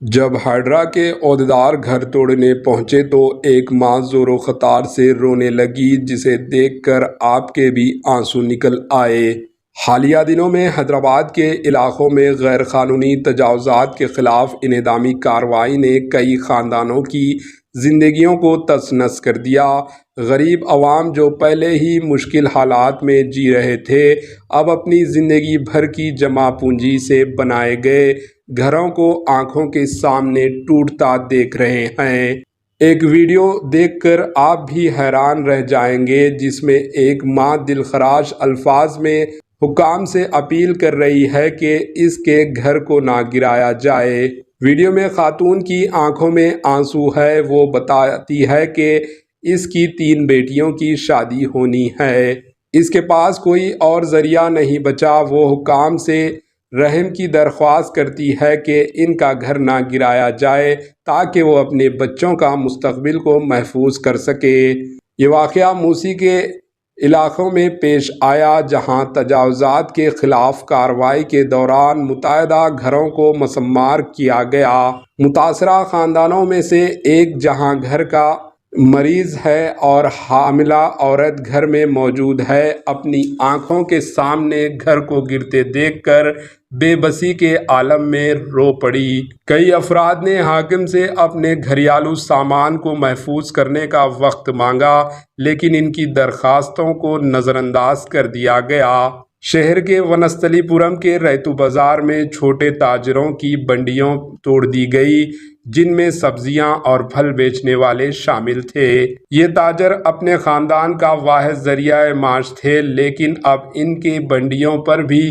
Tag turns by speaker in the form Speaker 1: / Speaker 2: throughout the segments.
Speaker 1: جب ہائیڈرا کے عہدیدار گھر توڑنے پہنچے تو ایک ماں زور و خطار سے رونے لگی، جسے دیکھ کر آپ کے بھی آنسو نکل آئے۔ حالیہ دنوں میں حیدرآباد کے علاقوں میں غیر قانونی تجاوزات کے خلاف انہدامی کارروائی نے کئی خاندانوں کی زندگیوں کو تہس نہس کر دیا۔ غریب عوام جو پہلے ہی مشکل حالات میں جی رہے تھے، اب اپنی زندگی بھر کی جمع پونجی سے بنائے گئے گھروں کو آنکھوں کے سامنے ٹوٹتا دیکھ رہے ہیں۔ ایک ویڈیو دیکھ کر آپ بھی حیران رہ جائیں گے، جس میں ایک ماں دلخراش الفاظ میں حکام سے اپیل کر رہی ہے کہ اس کے گھر کو نہ گرایا جائے۔ ویڈیو میں خاتون کی آنکھوں میں آنسو ہے۔ وہ بتاتی ہے کہ اس کی 3 بیٹیوں کی شادی ہونی ہے، اس کے پاس کوئی اور ذریعہ نہیں بچا۔ وہ حکام سے رحم کی درخواست کرتی ہے کہ ان کا گھر نہ گرایا جائے تاکہ وہ اپنے بچوں کا مستقبل کو محفوظ کر سکے۔ یہ واقعہ موسی کے علاقوں میں پیش آیا، جہاں تجاوزات کے خلاف کارروائی کے دوران متعدد گھروں کو مسمار کیا گیا۔ متاثرہ خاندانوں میں سے ایک، جہاں گھر کا مریض ہے اور حاملہ عورت گھر میں موجود ہے، اپنی آنکھوں کے سامنے گھر کو گرتے دیکھ کر بے بسی کے عالم میں رو پڑی۔ کئی افراد نے حاکم سے اپنے گھریلو سامان کو محفوظ کرنے کا وقت مانگا، لیکن ان کی درخواستوں کو نظر انداز کر دیا گیا۔ شہر کے ونستھلی پورم کے ریتو بازار میں چھوٹے تاجروں کی منڈیاں توڑ دی گئی، جن میں سبزیاں اور پھل بیچنے والے شامل تھے۔ یہ تاجر اپنے خاندان کا واحد ذریعہ معاش تھے، لیکن اب ان کی منڈیوں پر بھی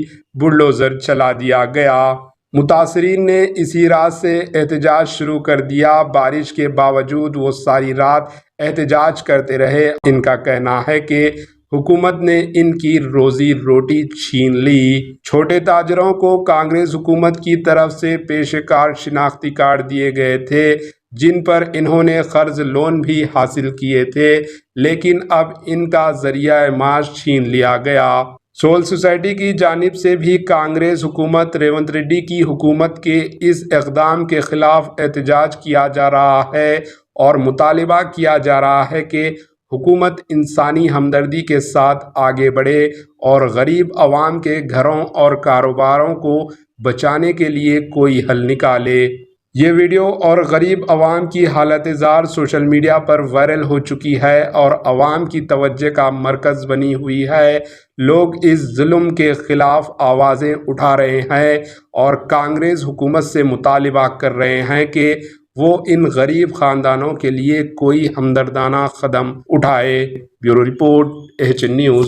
Speaker 1: بلڈوزر چلا دیا گیا۔ متاثرین نے اسی رات سے احتجاج شروع کر دیا۔ بارش کے باوجود وہ ساری رات احتجاج کرتے رہے۔ ان کا کہنا ہے کہ حکومت نے ان کی روزی روٹی چھین لی۔ چھوٹے تاجروں کو کانگریس حکومت کی طرف سے پیشہ کار شناختی کارڈ دیے گئے تھے، جن پر انہوں نے قرض لون بھی حاصل کیے تھے، لیکن اب ان کا ذریعہ معاش چھین لیا گیا۔ سول سوسائٹی کی جانب سے بھی کانگریس حکومت ریونت ریڈی کی حکومت کے اس اقدام کے خلاف احتجاج کیا جا رہا ہے اور مطالبہ کیا جا رہا ہے کہ حکومت انسانی ہمدردی کے ساتھ آگے بڑھے اور غریب عوام کے گھروں اور کاروباروں کو بچانے کے لیے کوئی حل نکالے۔ یہ ویڈیو اور غریب عوام کی حالت زار سوشل میڈیا پر وائرل ہو چکی ہے اور عوام کی توجہ کا مرکز بنی ہوئی ہے۔ لوگ اس ظلم کے خلاف آوازیں اٹھا رہے ہیں اور کانگریس حکومت سے مطالبہ کر رہے ہیں کہ وہ ان غریب خاندانوں کے لیے کوئی ہمدردانہ قدم اٹھائے۔ Bureau report, AHN news.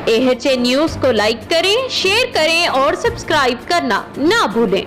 Speaker 2: AHN news کو لائک کریں، شیئر کریں اور سبسکرائب کرنا نہ بھولیں۔